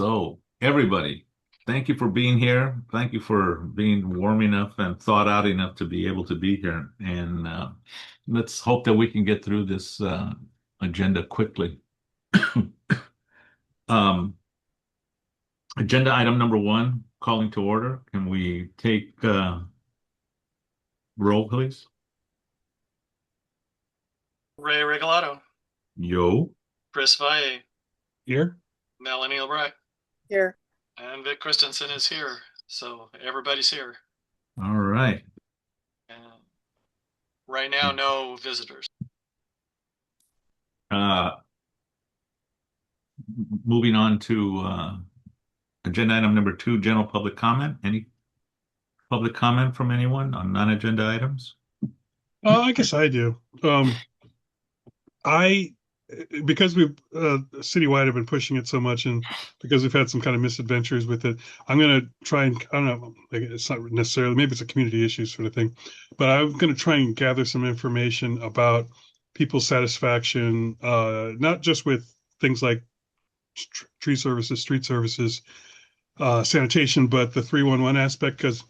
So, everybody, thank you for being here. Thank you for being warm enough and thought out enough to be able to be here. And let's hope that we can get through this agenda quickly. Um, Agenda item number one, calling to order. Can we take roll, please? Ray Regalado, Yo. Chris Valle, Here. Melanie Albright, Here. and Vic Christensen is here. So everybody's here. All right. And right now, no visitors. Uh, Moving on to agenda item number two, general public comment. Any public comment from anyone on non-agenda items? I guess I do. I because we've citywide have been pushing it so much, and because we've had some kind of misadventures with it, I'm going to try and I don't know. Like, it's not necessarily maybe it's a community issue sort of thing, but I'm going to try and gather some information about people's satisfaction, not just with things like tree services, street services, sanitation, but the 311 aspect. Because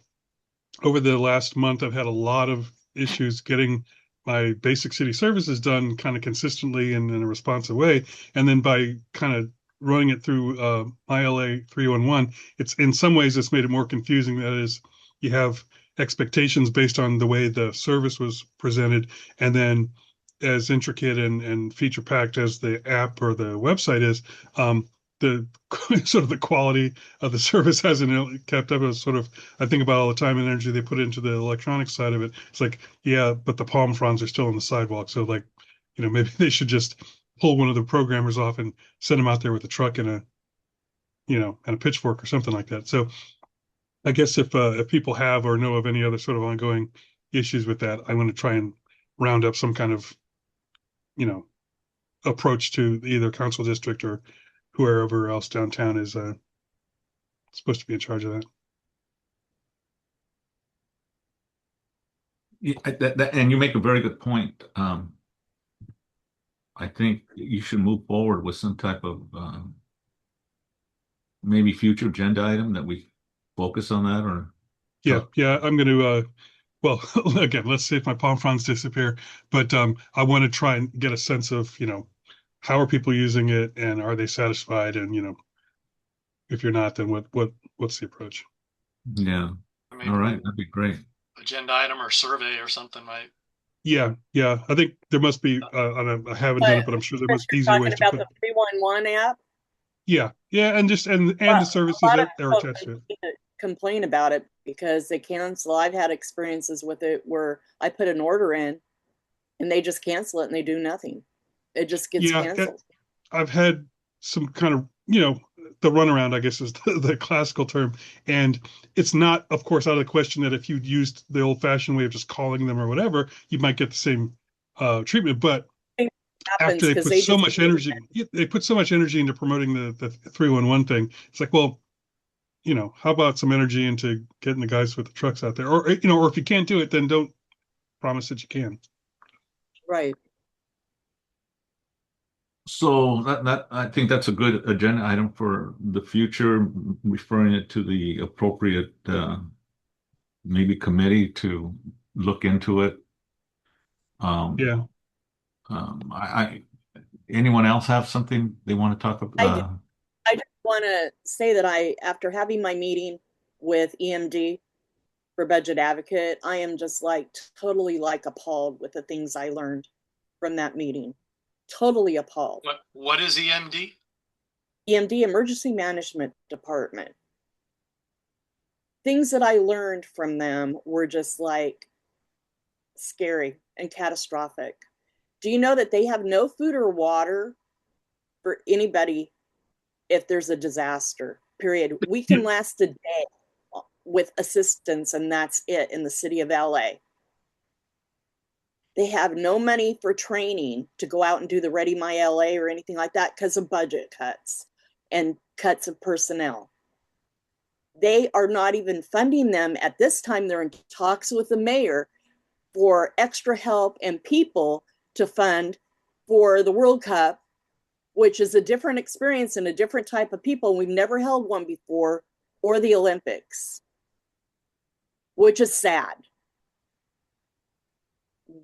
over the last month, I've had a lot of issues getting my basic city services done kind of consistently and in a responsive way. And then by kind of running it through ILA 311, it's in some ways it's made it more confusing. That is, you have expectations based on the way the service was presented, and then as intricate and feature packed as the app or the website is, the sort of the quality of the service hasn't kept up. As sort of, I think about all the time and energy they put into the electronic side of it. It's like, yeah, but the palm fronds are still on the sidewalk. So like, maybe they should just pull one of the programmers off and send them out there with a truck and a pitchfork or something like that. So I guess if people have or know of any other sort of ongoing issues with that, I'm going to try and round up some kind of, you know, approach to either council district or whoever else downtown is supposed to be in charge of that. Yeah, and you make a very good point. I think you should move forward with some type of maybe future agenda item that we focus on that or Yeah, I'm going to well, again, let's see if my palm fronds disappear, but I want to try and get a sense of, how are people using it and are they satisfied? And, if you're not, then what's the approach? yeah. Maybe All right, that'd be great. agenda item or survey or something, right? Yeah. I think there must be, I haven't done it, but I'm sure there must be easier Talking ways to about put. the 311 app. Yeah, and just and the A services lot of that are people attached to it. complain about it because they cancel. I've had experiences with it where I put an order in and they just cancel it and they do nothing. It just gets Yeah, canceled. I've had some kind of, the runaround, I guess is the classical term. And it's not, of course, out of the question that if you'd used the old fashioned way of just calling them or whatever, you might get the same treatment. But It after happens they because put they so just much energy, they put so much energy into promoting the 311 thing. It's like, well, how about some energy into getting the guys with the trucks out there? Or if you can't do it, then don't promise that you can. right. So that I think that's a good agenda item for the future, referring it to the appropriate maybe committee to look into it. Um, Yeah. I anyone else have something they want to talk I do. about? I just want to say that after having my meeting with EMD for Budget Advocate, I am just like totally like appalled with the things I learned from that meeting. Totally appalled. What is EMD? EMD, Emergency Management Department. Things that I learned from them were just like scary and catastrophic. Do you know that they have no food or water for anybody if there's a disaster? Period. We can last a day with assistance, and that's it in the city of LA. They have no money for training to go out and do the Ready My LA or anything like that because of budget cuts and cuts of personnel. They are not even funding them at this time. They're in talks with the mayor for extra help and people to fund for the World Cup which is a different experience and a different type of people. We've never held one before, or the Olympics, which is sad.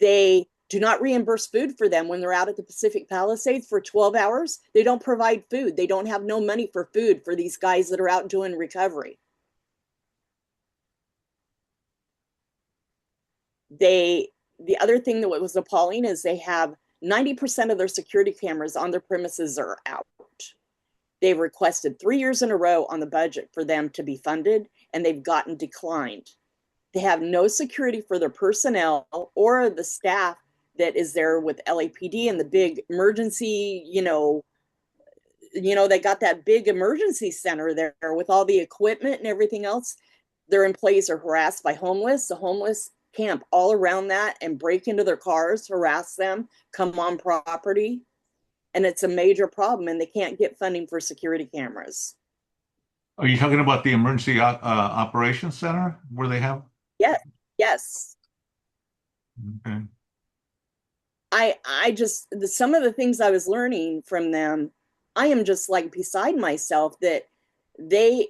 They do not reimburse food for them when they're out at the Pacific Palisades for 12 hours. They don't provide food. They don't have no money for food for these guys that are out doing recovery. The other thing that was appalling is they have 90% of their security cameras on their premises are out. They've requested 3 years in a row on the budget for them to be funded, and they've gotten declined. They have no security for their personnel or the staff that is there with LAPD and the big emergency, they got that big emergency center there with all the equipment and everything else. Their employees are harassed by homeless. The homeless camp all around that and break into their cars, harass them, come on property. And it's a major problem, and they can't get funding for security cameras. Are you talking about the emergency operations center where they have? Yes. Okay. I just, some of the things I was learning from them, I am just like beside myself that they're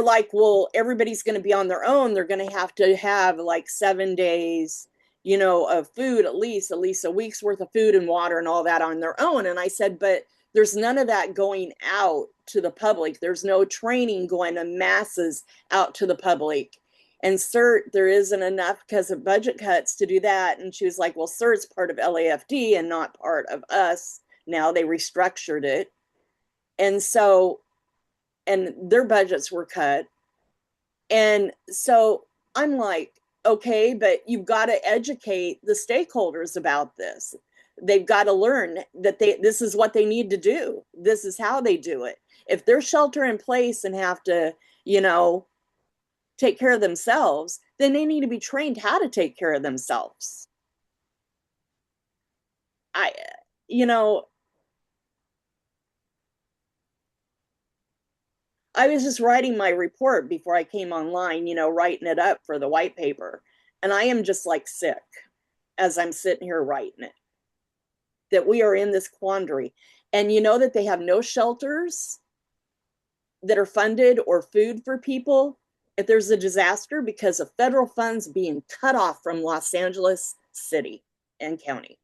like, well, everybody's going to be on their own. They're going to have like 7 days, of food, at least a week's worth of food and water and all that on their own. And I said, but there's none of that going out to the public. There's no training going in masses out to the public. And CERT, there isn't enough because of budget cuts to do that. And she was like, well, CERT's part of LAFD and not part of us. Now they restructured it. And so, and their budgets were cut. And so I'm like, okay, but you've got to educate the stakeholders about this. They've got to learn that this is what they need to do. This is how they do it. If they're shelter in place and have to, take care of themselves, then they need to be trained how to take care of themselves. I was just writing my report before I came online, writing it up for the white paper. And I am just like sick as I'm sitting here writing it, that we are in this quandary. And that they have no shelters that are funded or food for people if there's a disaster because of federal funds being cut off from Los Angeles City and county.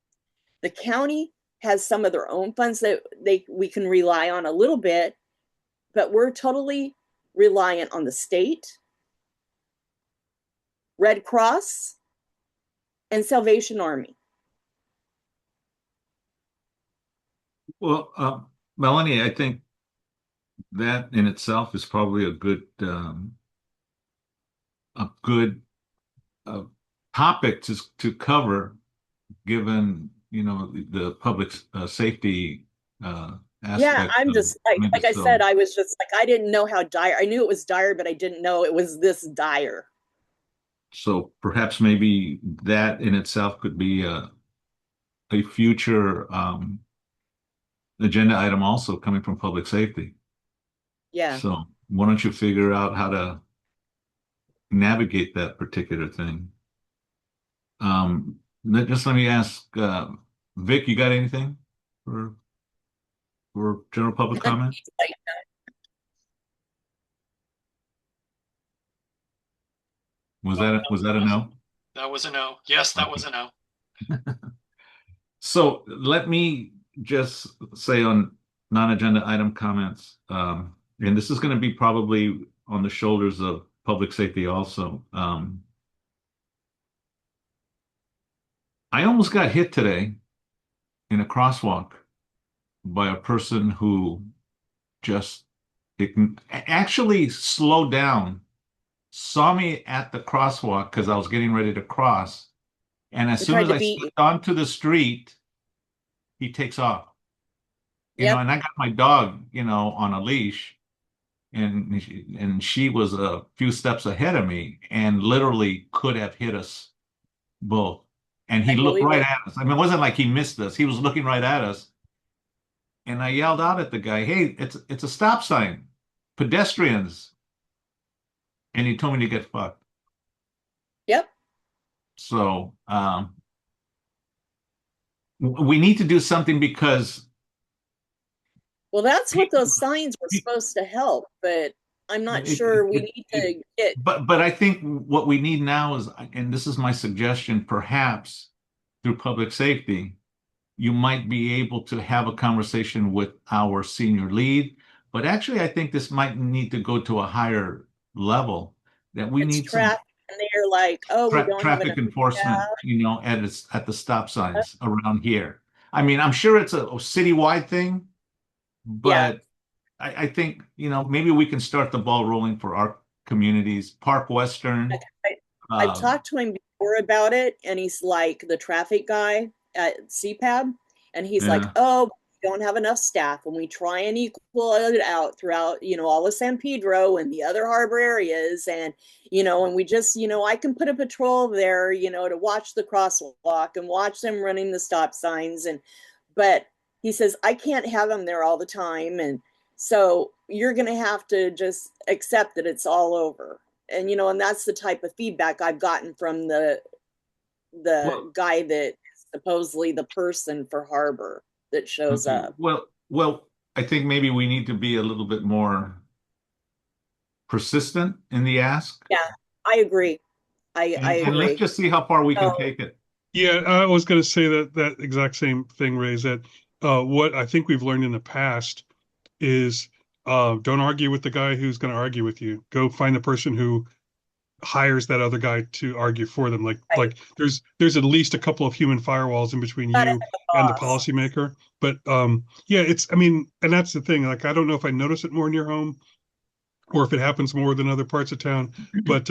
The county has some of their own funds that we can rely on a little bit, but we're totally reliant on the state, Red Cross, and Salvation Army. Well, Melanie, I think that in itself is probably a good topic to cover, given the public safety aspect. Yeah, I'm just like I said, I was just like, I didn't know how dire. I knew it was dire, but I didn't know it was this dire. So perhaps maybe that in itself could be a future agenda item also coming from public safety. Yeah. So why don't you figure out how to navigate that particular thing? Just let me ask, Vic, you got anything for general public comment? Was that a no? That was a no. Yes, that was a no. So let me just say on non-agenda item comments, and this is going to be probably on the shoulders of public safety also. I almost got hit today in a crosswalk by a person who just actually slowed down, saw me at the crosswalk because I was getting ready to cross. And as soon as I stepped onto the street, he takes off. You know, and I got my dog, on a leash, and she was a few steps ahead of me and literally could have hit us both. And he looked right at us. I mean, it wasn't like he missed us. He was looking right at us. And I yelled out at the guy, "Hey, it's a stop sign, pedestrians." And he told me to get fucked. Yep. So we need to do something because Well, that's what those signs were supposed to help, but I'm not sure we need to get, But I think what we need now is, and this is my suggestion, perhaps through public safety, you might be able to have a conversation with our senior lead. But actually, I think this might need to go to a higher level, that we it's need some traffic, and they're like, oh, we don't have traffic enough enforcement, staff. at the stop signs around here. I mean, I'm sure it's a citywide thing, Yeah, but I think, maybe we can start the ball rolling for our communities. Park Western. I, I've Um, talked to him before about it, and he's like the traffic guy at CPAB, and he's like, yeah. "Oh, we don't have enough staff, and we try and equal it out throughout, all of San Pedro and the other harbor areas, and and we just, I can put a patrol there, to watch the crosswalk and watch them running the stop signs, but he says I can't have them there all the time, and so you're going to have to just accept that it's all over." And that's the type of feedback I've gotten from the Well, guy that is supposedly the person for Harbor that shows okay. up. Well, I think maybe we need to be a little bit more persistent in the ask, Yeah, I agree. I and let's agree. just see how far we can So take it. Yeah, I was going to say that exact same thing, Ray, is that what I think we've learned in the past is don't argue with the guy who's going to argue with you. Go find the person who hires that other guy to argue for them. Like right, like there's at least a couple of human firewalls in between gotta you have a and the boss. policymaker. But yeah, it's I mean, and that's the thing. Like I don't know if I notice it more in your home or if it happens more than other parts of town, but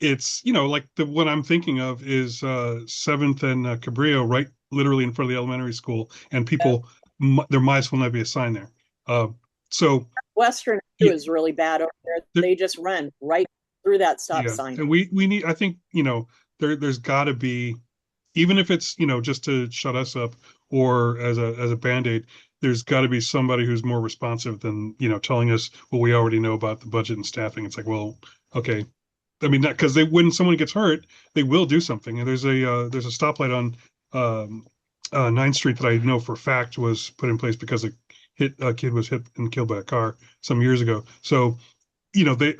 it's like the one I'm thinking of is 7th and Cabrillo, right, literally in front of the elementary school, and people there might as well not be a sign there. Uh, so Western too yeah, is really bad over there. there, They just run right through that stop yeah, sign. and we need. I think there's got to be, even if it's just to shut us up or as a band-aid, there's got to be somebody who's more responsive than telling us what we already know about the budget and staffing. It's like, well, okay. I mean, because when someone gets hurt, they will do something. And there's a stoplight on 9th Street that I know for a fact was put in place because a kid was hit and killed by a car some years ago. So they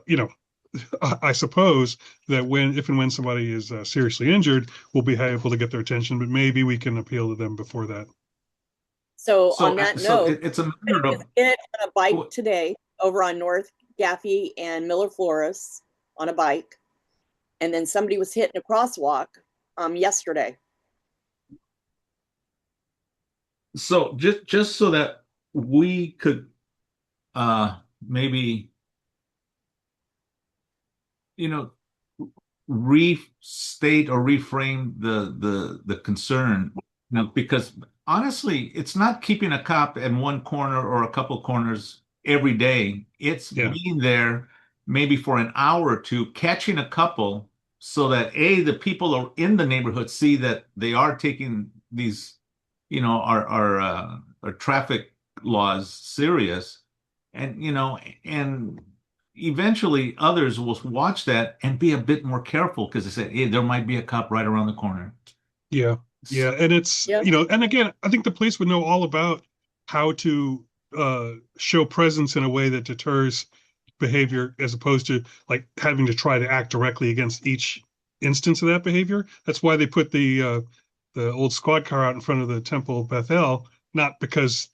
you know I suppose that if and when somebody is seriously injured, we'll be able to get their attention, but maybe we can appeal to them before that. So on So, that so note, it's a there matter was of, a kid on a bike today over on North Gaffey and Miller Flores on a bike, and then somebody was hit in a crosswalk yesterday. so just so that we could maybe, you know, restate or reframe the concern. Because honestly, it's not keeping a cop in one corner or a couple corners every day. It's Yeah, being there maybe for an hour or two, catching a couple, so that the people are in the neighborhood see that they are taking these, our traffic laws serious, and and eventually others will watch that and be a bit more careful because they say, hey, there might be a cop right around the corner. yeah, yeah. And it's Yep. and again, I think the police would know all about how to show presence in a way that deters behavior, as opposed to like having to try to act directly against each instance of that behavior. That's why they put the old squad car out in front of the Temple Bethel, not because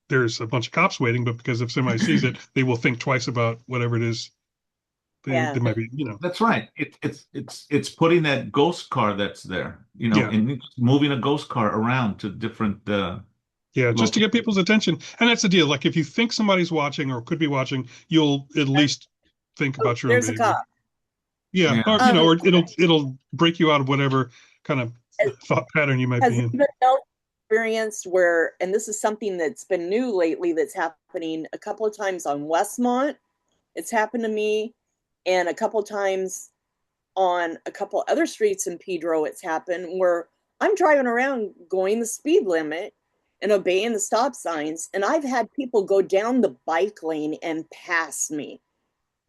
there's a bunch of cops waiting, but because if somebody sees it, they will think twice about whatever it is they Yeah. might be, That's right. It's putting that ghost car that's there, Yeah, and moving a ghost car around to different yeah, just to get locations. people's attention. And that's the deal. Like if you think somebody's watching or could be watching, you'll at least think Oh, about your own there's a behavior. cop. Yeah, Yeah. or Um, or it'll break you out of whatever kind of thought pattern you might has be in. anybody else experienced where, and this is something that's been new lately that's happening a couple of times on Westmont. It's happened to me, and a couple of times on a couple other streets in Pedro, it's happened where I'm driving around going the speed limit and obeying the stop signs, and I've had people go down the bike lane and pass me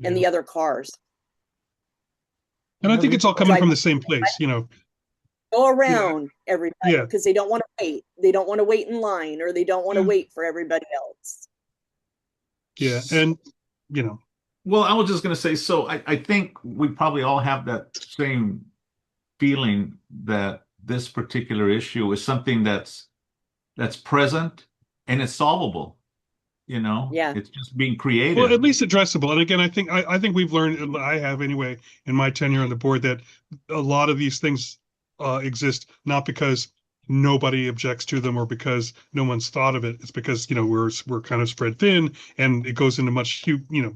and Yeah. the other cars. And I Yeah, think these it's all coming Drive from the same place, go Yeah, around everybody yeah, because they don't want to wait. They don't want to wait in line, or they don't want to yeah. wait for everybody else. Yeah, and you know, Well, I was just going to say, so I think we probably all have that same feeling that this particular issue is something that's present and it's solvable. You know, Yeah. it's just being well, creative. at least addressable. And again, I think we've learned, I have anyway, in my tenure on the board, that a lot of these things exist not because nobody objects to them or because no one's thought of it. It's because, we're kind of spread thin, and it goes into much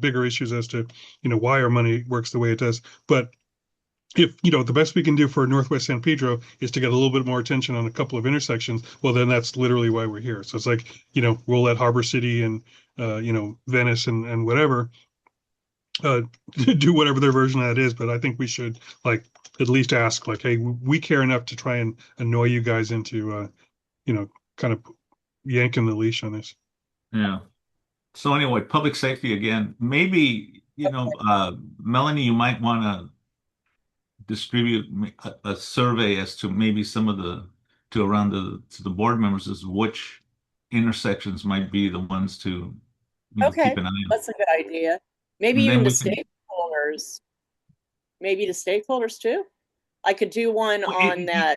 bigger issues as to why our money works the way it does. But if the best we can do for Northwest San Pedro is to get a little bit more attention on a couple of intersections, well, then that's literally why we're here. So it's like, we'll let Harbor City and Venice and whatever uh do whatever their version of that is. But I think we should, like, at least ask, like, hey, we care enough to try and annoy you guys into kind of yanking the leash on this. Yeah. So anyway, public safety again. Maybe, Melanie, you might want to distribute a survey as to maybe some of to around to the board members as which intersections might be the ones to, Okay, keep an eye on. that's a good idea. Maybe And then even to we can, stakeholders. Maybe to stakeholders too. I could do one well, on that.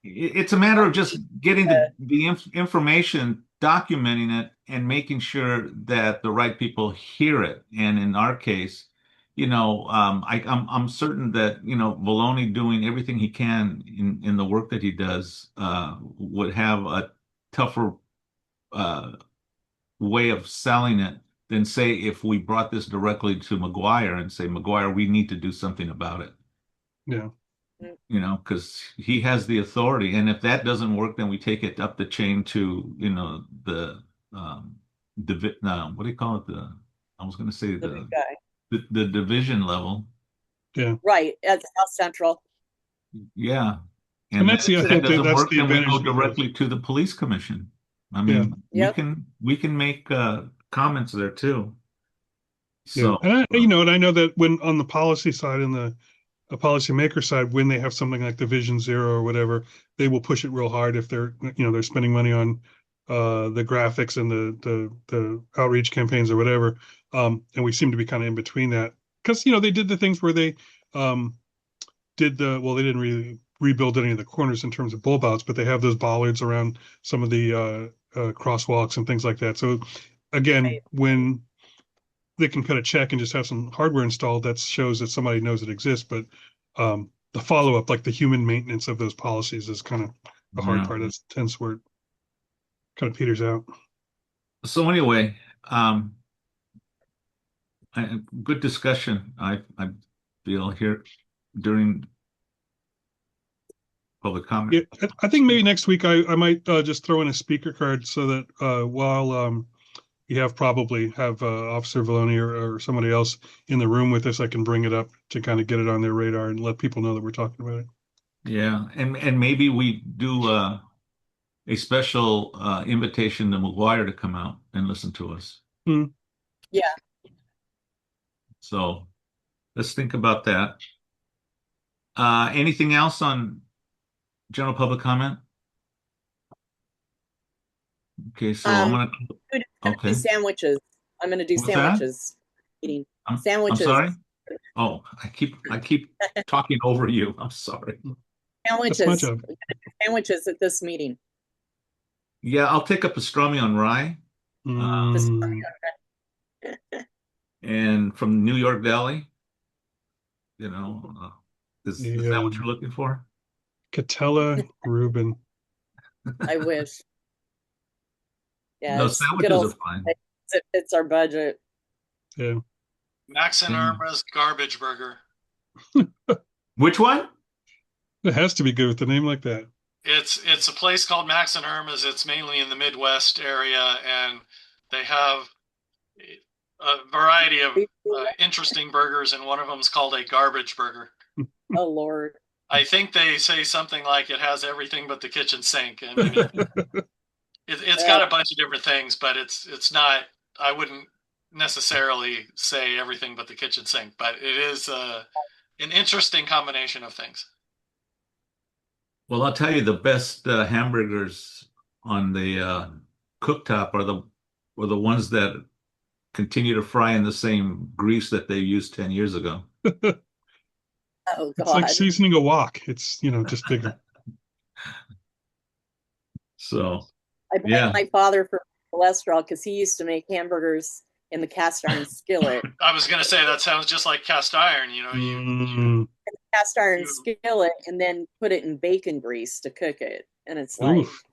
it's a matter of just getting the information, documenting it, and making sure that the right people hear it. And in our case, I'm certain that Valoni doing everything he can in the work that he does would have a tougher way of selling it than say if we brought this directly to McGuire and say, McGuire, we need to do something about it. Yeah. Because he has the authority. And if that doesn't work, then we take it up the chain to, the what do you call it? I was going to say The big guy. the division level. Yeah. Right, at South Central. Yeah. And And then that's the, if I that think that doesn't that's work, the then we advantage go of the board. directly to the police commission. I Yeah. mean, Yep. we can make comments there too. Yeah. So, And I know that when on the policy side and the a policymaker side, when they have something like the Vision Zero or whatever, they will push it real hard if they're spending money on the graphics and the outreach campaigns or whatever. And we seem to be kind of in between that because they did the things where they they didn't really rebuild any of the corners in terms of bulb outs, but they have those bollards around some of the crosswalks and things like that. So again, Right. when they can cut a check and just have some hardware installed, that shows that somebody knows it exists. But the follow up, like the human maintenance of those policies, is kind of the hard yeah. part. That tends where it kind of peters out. So anyway, good discussion. I feel here during public comment. Yeah, I think maybe next week I might just throw in a speaker card so that while you probably have Officer Valoni or somebody else in the room with us, I can bring it up to kind of get it on their radar and let people know that we're talking about it. Yeah, and maybe we do a special invitation to McGuire to come out and listen to us. Hmm. Yeah. So let's think about that. Anything else on general public comment? Okay, so I'm gonna. Do sandwiches. I'm gonna do What's that? sandwiches. Eating I'm sandwiches. sorry. Oh, I keep talking over you. I'm sorry. Sandwiches. That's my job. Sandwiches at this meeting. Yeah, I'll take a pastrami on rye. Mm, And from New York Deli, is that what the you're looking for? Catella Rubin. I wish. Yeah, No, it's good sandwiches old. are fine. It's our budget. Yeah. Max and Mm. Irma's Garbage Burger. Which one? It has to be good with a name like that. It's a place called Max and Irma's. It's mainly in the Midwest area, and they have a variety of interesting burgers, and one of them is called a garbage burger. Oh Lord. I think they say something like it has everything but the kitchen sink. I mean, it's got a bunch of different things, but it's not. I wouldn't necessarily say everything but the kitchen sink, but it is an interesting combination of things. Well, I'll tell you the best hamburgers on the cooktop are the ones that continue to fry in the same grease that they used 10 years ago. Oh It's like God. seasoning a wok. It's, just bigger. So, I blame yeah. my father for cholesterol because he used to make hamburgers in the cast iron skillet. I was gonna say that sounds just like cast iron. You know, Mm, Cast iron you skillet and then put it in bacon grease to cook it. And it's like, oof.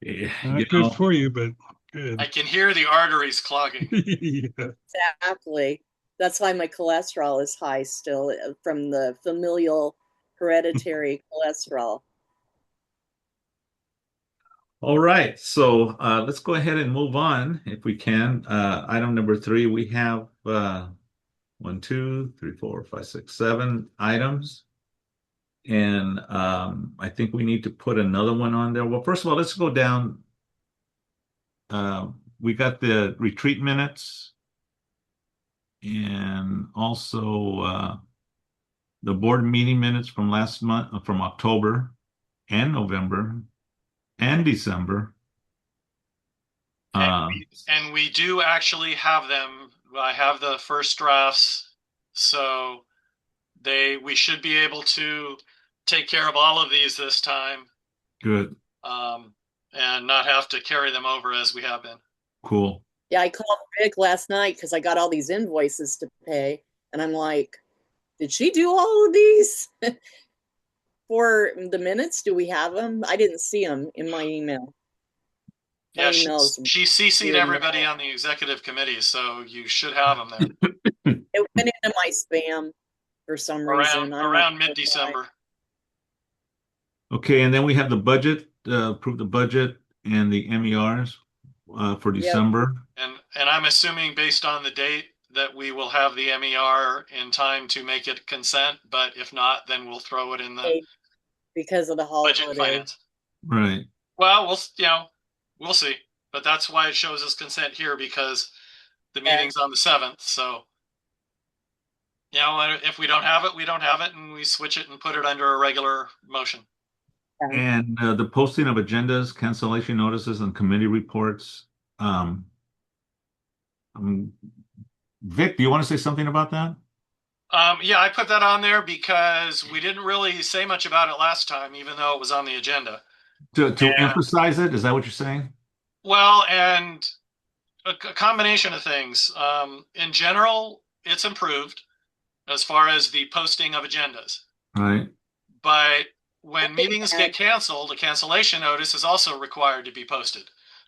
You Not good know, for you, but good. I can hear the arteries clogging. Yeah. exactly. That's why my cholesterol is high still from the familial hereditary cholesterol. all right. So let's go ahead and move on if we can. Item number 3, we have 1, 2, 3, 4, 5, 6, 7 items. And I think we need to put another one on there. Well, first of all, let's go down. We got the retreat minutes and also the board meeting minutes from last month, from October and November and December. And we do actually have them. I have the first drafts, so we should be able to take care of all of these this time, Good, and not have to carry them over as we have been. cool. Yeah, I called Rick last night because I got all these invoices to pay. And I'm like, did she do all of these for the minutes? Do we have them? I didn't see them in my email. Yeah, emails. she CC'd everybody on the executive committee, so you should have them there. It went into my spam for some reason. Around mid-December. Okay, and then we have the budget, approve the budget and the MERs for Yep. December. And I'm assuming based on the date that we will have the MER in time to make it consent, but if not, then we'll throw it in the because of the budget holiday. and finance. Right. Well, we'll see. But that's why it shows as consent here, because the meeting's on the 7th. So, if we don't have it, we don't have it, and we switch it and put it under a regular motion. And the posting of agendas, cancellation notices, and committee reports. Vic, do you want to say something about that? Yeah, I put that on there because we didn't really say much about it last time, even though it was on the agenda. To emphasize it, is that what you're saying? Well, and a combination of things. In general, it's improved as far as the posting of agendas. Right. But when meetings get canceled, a cancellation notice is also required to be posted.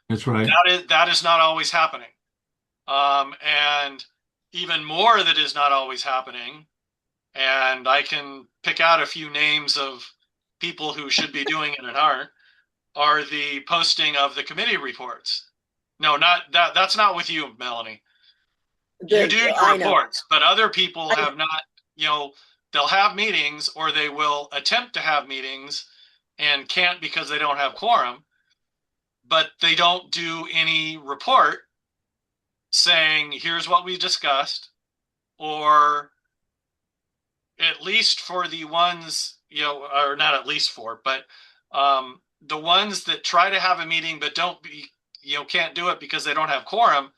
That's right. That is not always happening. And even more that is not always happening. And I can pick out a few names of people who should be doing it and aren't, are the posting of the committee reports. No, not that. That's not with you, Melanie. You do your reports, but other people have not, they'll have meetings or they will attempt to have meetings and can't because they don't have quorum, but they don't do any report saying, here's what we discussed, or at least for the ones, or not at least for, but the ones that try to have a meeting but can't do it because they don't have quorum,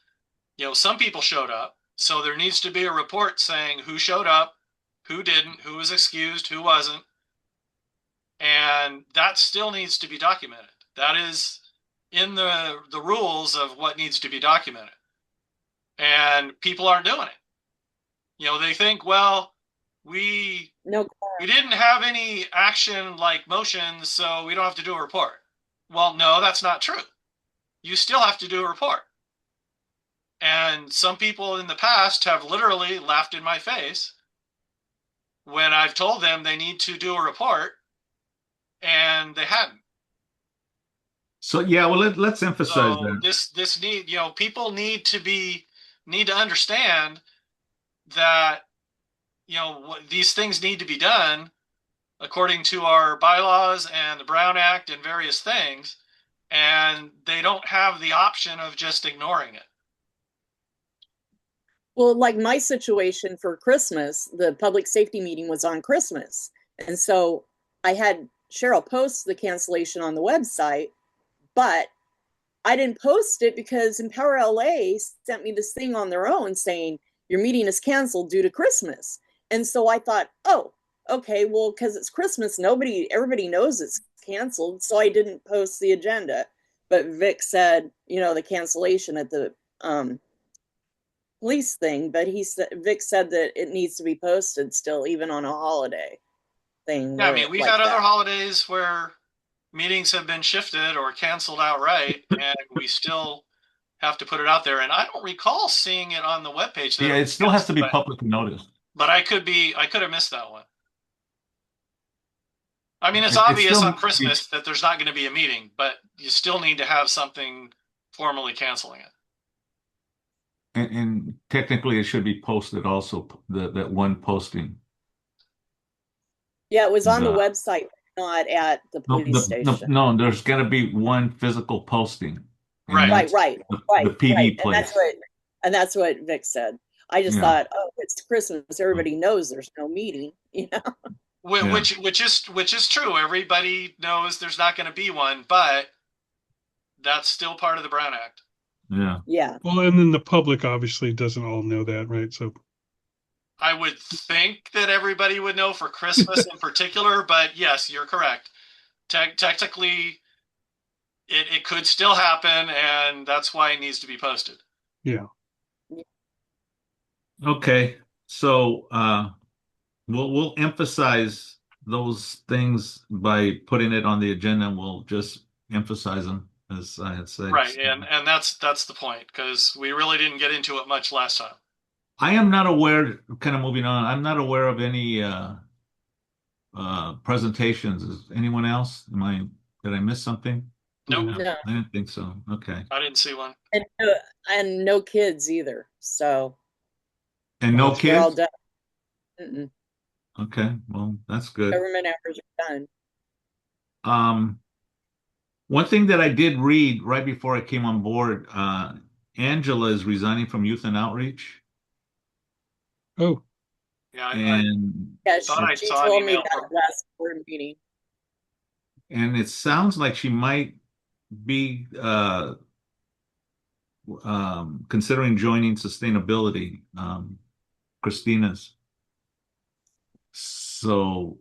some people showed up. So there needs to be a report saying who showed up, who didn't, who was excused, who wasn't. And that still needs to be documented. That is in the rules of what needs to be documented. And people aren't doing it. They think, well, we didn't have any action like motions, so we don't have to do a report. Well, no, that's not true. You still have to do a report. And some people in the past have literally laughed in my face when I've told them they need to do a report and they hadn't. So yeah, well, let's emphasize that. This need, people need to understand that, these things need to be done according to our bylaws and the Brown Act and various things, and they don't have the option of just ignoring it. Well, like my situation for Christmas, the public safety meeting was on Christmas. And so I had Cheryl post the cancellation on the website, but I didn't post it because Empower LA sent me this thing on their own saying your meeting is canceled due to Christmas. And so I thought, oh, okay, well, because it's Christmas, everybody knows it's canceled. So I didn't post the agenda. But Vic said, the cancellation at the police thing, but Vic said that it needs to be posted still, even on a holiday thing. Yeah, I mean, we've had other holidays where meetings have been shifted or canceled outright, and we still have to put it out there. And I don't recall seeing it on the webpage. Yeah, it still has to be public notice. But I could have missed that one. I mean, it's obvious on Christmas that there's not going to be a meeting, but you still need to have something formally canceling it. And technically, it should be posted also, that one posting. Yeah, it was on the website, not at the police station. No, there's got to be one physical posting. Right. The PD place. And that's what Vic said. I just thought, oh, it's Christmas. Everybody knows there's no meeting, Which is true. Everybody knows there's not going to be one, but that's still part of the Brown Act. Yeah. Yeah. Well, and then the public obviously doesn't all know that, right? So I would think that everybody would know for Christmas in particular, but yes, you're correct. Technically, it could still happen, and that's why it needs to be posted. Yeah. Okay. So we'll emphasize those things by putting it on the agenda, and we'll just emphasize them, as I had said. Right, and that's the point, because we really didn't get into it much last time. I am not aware, kind of moving on, I'm not aware of any presentations. Is anyone else? Did I miss something? Nope. No. I didn't think so. Okay. I didn't see one. And no kids either. So. And no they're all kids? done. Mm-mm. Okay, well, that's good. Government hours are done. One thing that I did read right before I came on board, Angela is resigning from Youth and Outreach. Oh. Yeah, she told me that last board meeting. And it sounds like she might be considering joining sustainability, Christina's. So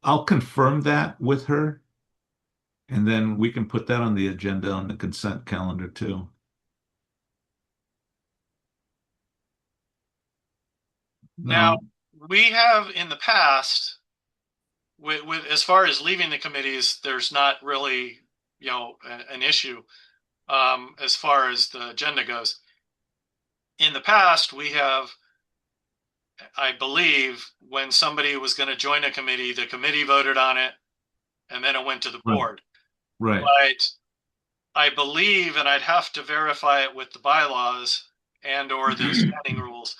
I'll confirm that with her, and then we can put that on the agenda on the consent calendar too. Now, we have in the past, with as far as leaving the committees, there's not really, an issue as far as the agenda goes. In the past, we have, I believe, when somebody was going to join a committee, the committee voted on it, and then it went to the board. Right. But I believe, and I'd have to verify it with the bylaws and or the standing rules,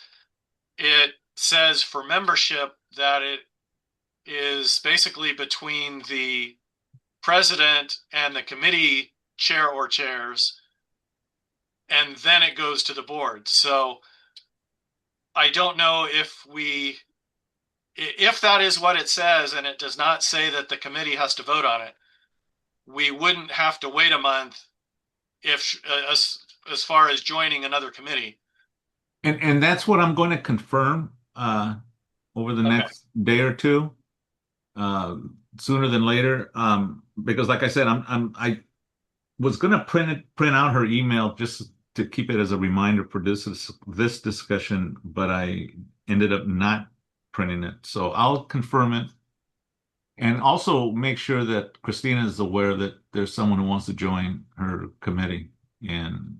it says for membership that it is basically between the president and the committee chair or chairs, and then it goes to the board. So I don't know if that is what it says, and it does not say that the committee has to vote on it, we wouldn't have to wait a month if as far as joining another committee. And that's what I'm going to confirm over the next day or two, sooner than later, because like I said, I was going to print out her email just to keep it as a reminder for this discussion, but I ended up not printing it. So I'll confirm it, and also make sure that Christina is aware that there's someone who wants to join her committee, and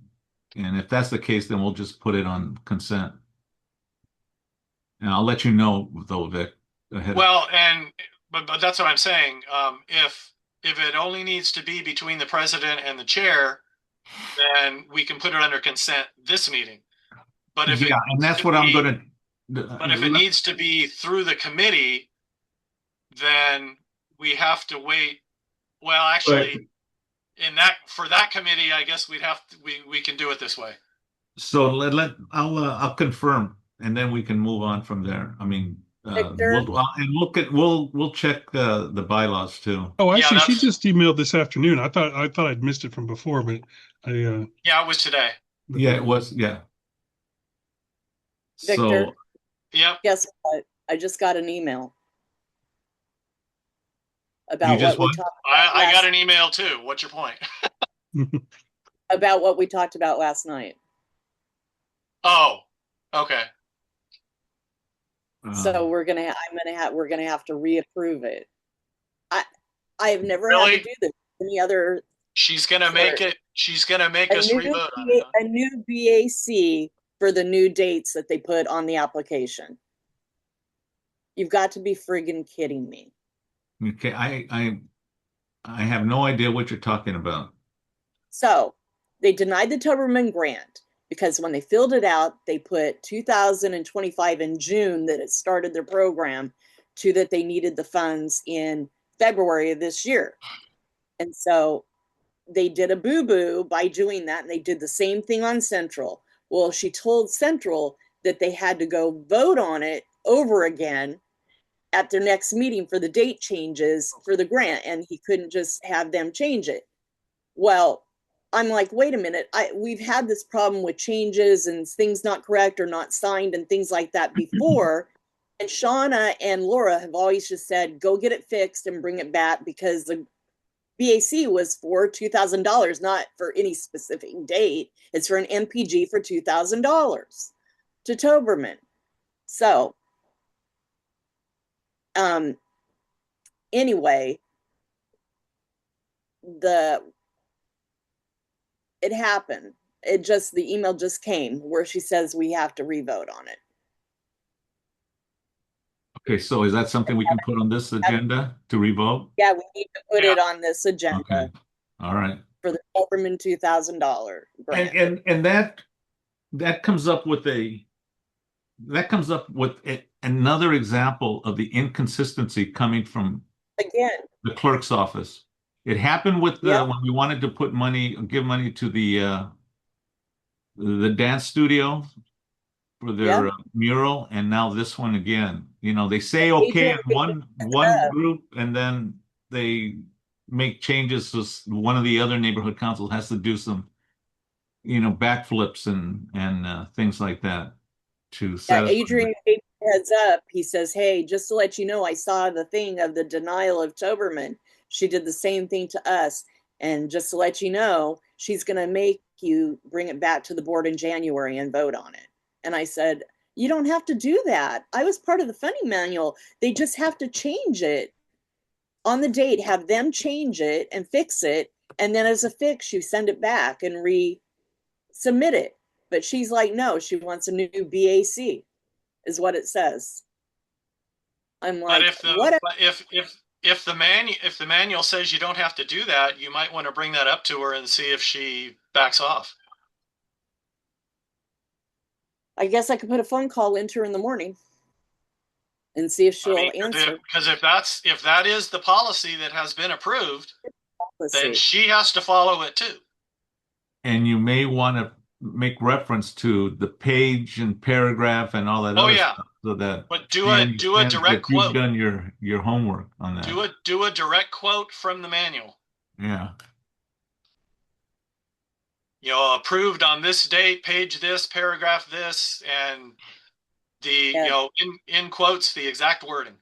if that's the case, then we'll just put it on consent. And I'll let you know, though, Vic. Ahead. Well, but that's what I'm saying. If it only needs to be between the president and the chair, then we can put it under consent this meeting. But if and that's what I'm going to. But if it needs to be through the committee, then we have to wait. Well, actually, for that committee, I guess we can do it this way. So I'll confirm, and then we can move on from there. I mean, Victor? We'll check the bylaws too. Oh, Yeah, actually, she that's just emailed this afternoon. I thought I'd missed it from before, but yeah, it was today. Yeah, it was, yeah. Victor? So Yep. Guess what? I just got an email you about just what we what? talked about I got last an email too. What's your point? about what we talked about last night. Oh, okay. So Uh, we're gonna have to reapprove it. I I have never had to Really? do this any other She's gonna for make it. She's gonna make a us new revote on it. Huh? a new BAC for the new dates that they put on the application. You've got to be friggin' kidding me. okay, I have no idea what you're talking about. So they denied the Tuberman grant because when they filled it out, they put 2025 in June that it started their program to that they needed the funds in February of this year. And so they did a boo-boo by doing that, and they did the same thing on Central. Well, she told Central that they had to go vote on it over again at their next meeting for the date changes for the grant, and he couldn't just have them change it. Well, I'm like, wait a minute, we've had this problem with changes and things not correct or not signed and things like that before. And Shauna and Laura have always just said, go get it fixed and bring it back, because the BAC was for $2,000, not for any specific date. It's for an MPG for $2,000 to Toberman. So, anyway, it happened. The email just came where she says we have to revote on it. Okay, so is that something we can put on this agenda to revote? Yeah, we need to put Yeah. it on this agenda Okay, all right. for the Toberman $2,000 grant. And that comes up with another example of the inconsistency coming from Again, the clerk's office. It happened with yep, when we wanted to give money to the dance studio for their yep. mural, and now this one again. You know, they say okay Adrian, in one group, and then they make changes. So one of the other neighborhood councils has to do some, backflips and things like that to yeah, satisfy. Adrian gave me a heads up. He says, hey, just to let you know, I saw the thing of the denial of Toberman. She did the same thing to us. And just to let you know, she's going to make you bring it back to the board in January and vote on it. And I said, you don't have to do that. I was part of the funding manual. They just have to change it on the date, have them change it and fix it. And then as a fix, you send it back and resubmit it. But she's like, no, she wants a new BAC, is what it says. I'm But like, if the what? but if the manual says you don't have to do that, you might want to bring that up to her and see if she backs off. I guess I could put a phone call into her in the morning and see if she'll answer. Because if that is the policy that has been approved, Let's then see. she has to follow it too. And you may want to make reference to the page and paragraph and all that Oh other yeah, stuff, so that but she do a understands direct that you've quote. done your homework on that. Do a direct quote from the manual. Yeah. Approved on this date, page this, paragraph this, and Yeah. in quotes the exact wording.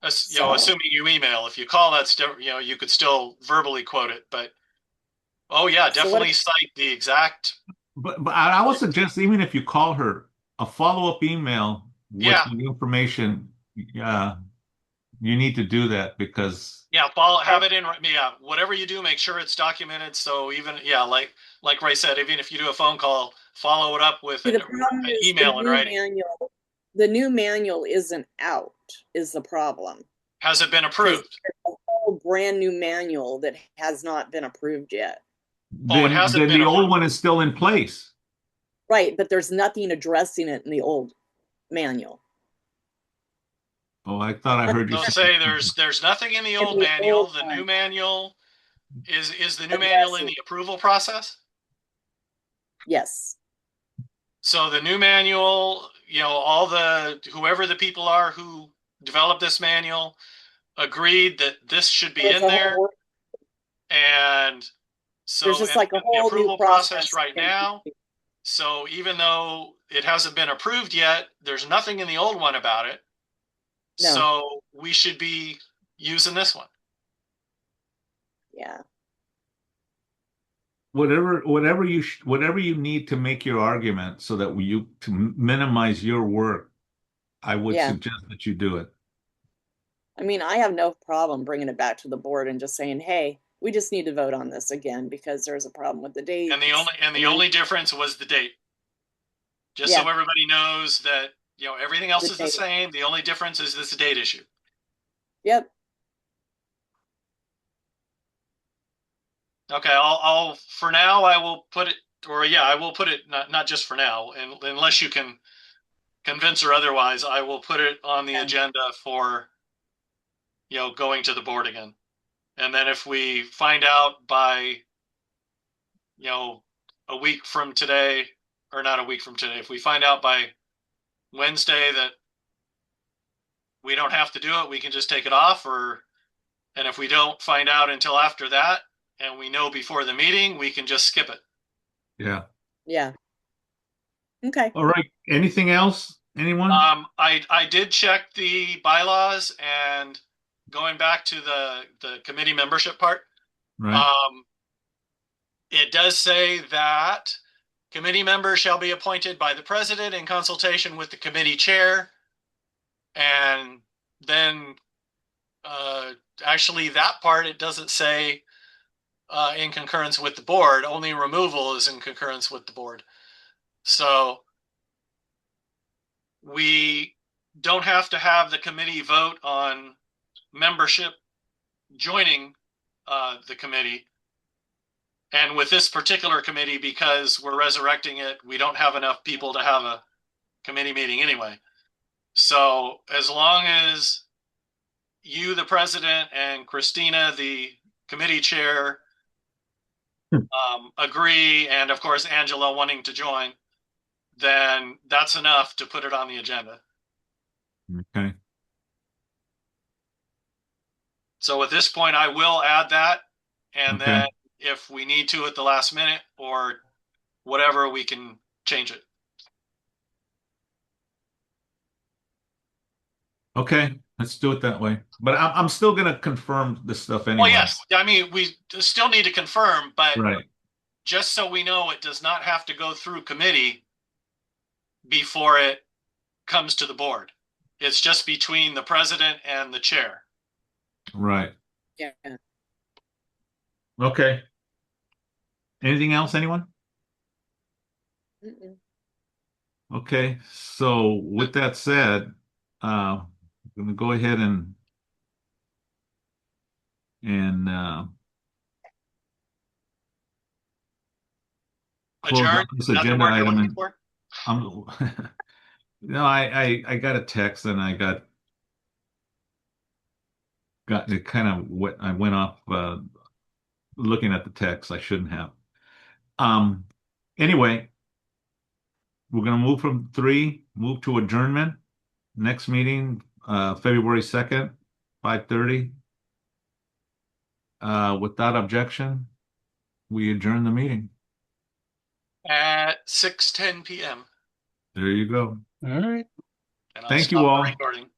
Assuming you email. If you call, that's you could still verbally quote it, but oh yeah, definitely cite the exact. But I would suggest, even if you call her, a follow-up email with Yeah. the information, you need to do that, because Yeah, have it in. Yeah, whatever you do, make sure it's documented. So even like Ray said, even if you do a phone call, follow it up with an email in writing. The new manual isn't out, is the problem. Has it been approved? A whole brand new manual that has not been approved yet. It hasn't then been the old approved. one is still in place. Right, but there's nothing addressing it in the old manual. Oh, I thought I heard you say there's nothing in the old manual. The new manual is the new manual in the approval process? Yes. So the new manual, whoever the people are who developed this manual agreed that this should be There's in a there. whole- And so There's just and like a the whole new approval process process. right now. So even though it hasn't been approved yet, there's nothing in the old one about it. No. So we should be using this one. Yeah. Whatever you need to make your argument so that to minimize your work, I would Yeah. suggest that you do it. I mean, I have no problem bringing it back to the board and just saying, hey, we just need to vote on this again because there's a problem with the date. And the only difference was the date. Just so everybody knows that, everything else is the same. The only difference is this date issue. Yep. Okay, I'll for now I will put it, I will put it not just for now, and unless you can convince her otherwise, I will put it on the agenda for going to the board again. And then if we find out by a week from today, or not a week from today, if we find out by Wednesday that we don't have to do it, we can just take it off, and if we don't find out until after that and we know before the meeting, we can just skip it. Yeah. Yeah. Okay. All right. Anything else? Anyone? I did check the bylaws, and going back to the committee membership part, Right. It does say that committee members shall be appointed by the president in consultation with the committee chair. And then actually that part, it doesn't say in concurrence with the board. Only removal is in concurrence with the board. So we don't have to have the committee vote on membership joining the committee. And with this particular committee, because we're resurrecting it, we don't have enough people to have a committee meeting anyway. So as long as you, the president, and Christina, the committee chair, agree, and of course Angela wanting to join, then that's enough to put it on the agenda. Okay. So at this point, I will add that, and Okay. then if we need to at the last minute or whatever, we can change it. Okay, let's do it that way. But I'm still gonna confirm this stuff anyway. Well, yes, I mean, we still need to confirm, but Right. just so we know, it does not have to go through committee before it comes to the board. It's just between the president and the chair. Right. Yeah. Okay. Anything else, anyone? Mm-mm. Okay, so with that said, I'm gonna go ahead and close Adjourn. out this Is that the agenda word you're item. looking And for? I'm, no, I got a text and I got it kind of what I went off looking at the text. I shouldn't have. Anyway, we're gonna move from move to adjournment. Next meeting, February 2nd, 5:30. Without objection, we adjourn the meeting. At 6:10 p.m. There you go. All right. And I'll Thank you stop the all. recording.